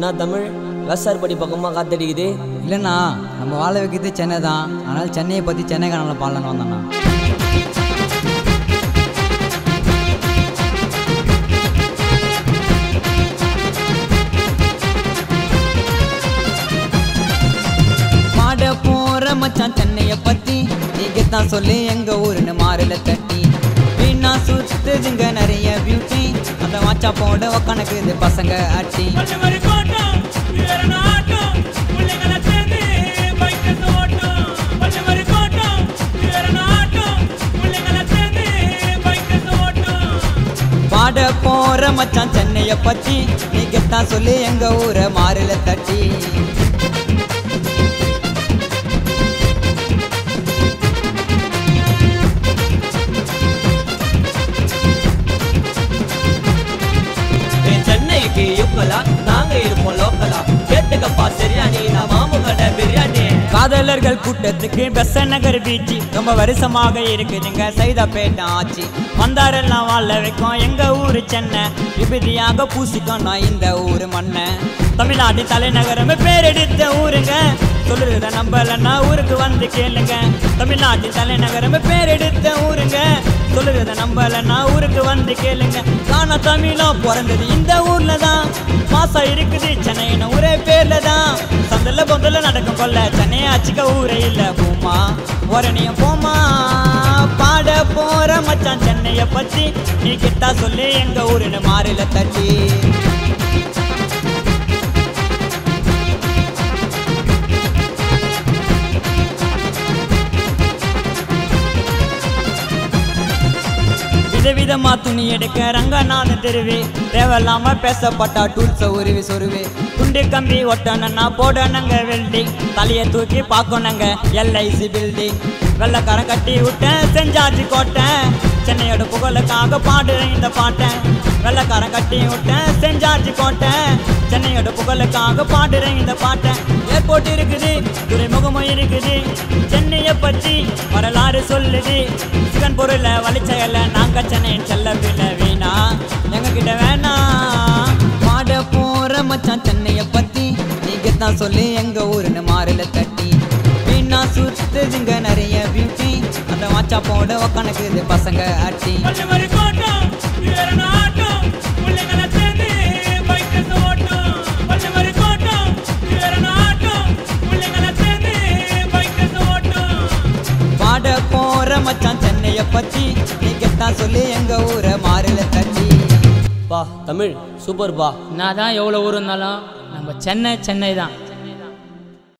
நான் தமிழ் வேசார்படி பக்கமாக காத்தடிக்குது. இல்லைண்ணா, நம்ம வாழ வைக்கிறது சென்னை தான். அதனால் சென்னையை பற்றி சென்னை கனவில் பாடலான்னு வந்தேண்ணா. பாட போகிற மச்சான் சென்னையை பற்றி நீங்கத்தான் சொல்லி எங்கள் ஊருன்னு மாறல தட்டி வீணா சுத்துதுங்க நிறைய பியூட்டி. அந்த வாச்சா போட உக்கானுக்கு இது பசங்க அட்டி பாட போற மச்சான் சென்னைய பத்தி நீங்கத்தான் சொல்லி எங்க ஊரை மாறல தட்டி சென்னைக்கு யுக்கலா நாங்க இருப்போம் லோக்கலா. கேட்டுக்கப்பா சரியானி நான் மாமு கடை பிரியாணி. காதலர்கள் கூட்டத்துக்கு பெச நகர் பீச்சு ரொம்ப வருஷமாக இருக்குதுங்க. சைதாப்பேட்டை ஆச்சு வந்தாரெல்லாம் வாழ வைக்கும் எங்க ஊரு சென்னை. விபதியாக பூசிக்கும் நான் இந்த ஊரு மண்ணை. தமிழ்நாட்டு தலைநகரமே பேரெடுத்த ஊருங்க. சொல்லுறத நம்பலன்னா ஊருக்கு வந்து கேளுங்க. தமிழ்நாட்டு தலைநகரமே பேரெடுத்த ஊருங்க. சொல்லுறத நம்பலன்னா ஊருக்கு வந்து கேளுங்க. காண தமிழா பிறந்தது இந்த ஊர்ல தான். மாசா இருக்குது சென்னைன்னு ஒரே பேர்ல தான். சந்தல பொந்தல நடக்கும் கொள்ள சென்னையை அச்சிக்க ஊரே இல்ல. போமா ஒரணியும் போமா பாட போற மச்சான் சென்னைய பத்தி நீ கிட்டா சொல்லி எங்க ஊருன்னு மாறில தட்டி விதவிதமா துணி எடுக்க ரங்க நான் தெருவே. தேவையில்லாம பேசப்பட்டா டூல்ஸ உருவி சொருவே. துண்டு கம்பி ஒட்டணும்னா போடணுங்க வெல்டிங். தலையை தூக்கி பார்க்கணுங்க LIC பில்டிங். வெள்ளக்காரன் கட்டி விட்டேன் செஞ்சாச்சு கோட்டேன். சென்னையோட புகழுக்காக பாடுறேன் இந்த பாட்டேன். வெள்ளக்காரன் கட்டி விட்டேன் செஞ்சாச்சு கோட்டேன். சென்னையோட புகழுக்காக பாடுறேன் இந்த பாட்டேன். ஏர்போர்ட் இருக்குது, துறைமுகமும் இருக்குது. சென்னையை பற்றி வரலாறு சொல்லுது. சிக்கன் பொருளை வலிச்சையில நாங்க சென்னையின் செல்ல பிள்ளை வீணா எங்க கிட்ட வேணா. பாட போற மச்சான் சென்னையை பத்தி நீங்கத்தான் சொல்லி எங்க ஊருன்னு மாறல தட்டி வீணா சுத்துதுங்க நிறைய பியூட்டி. அந்த வாச்சா போட உக்கானுக்கு இது பசங்க அட்டி பாட போற மச்சான் சென்னைய பத்தி நீங்கத்தான் சொல்லி எங்க ஊரை மாறல தட்டி. பா தமிழ் சூப்பர் பா. நான் தான் எவ்வளோ ஊர் இருந்தாலும் நம்ம சென்னை தான்.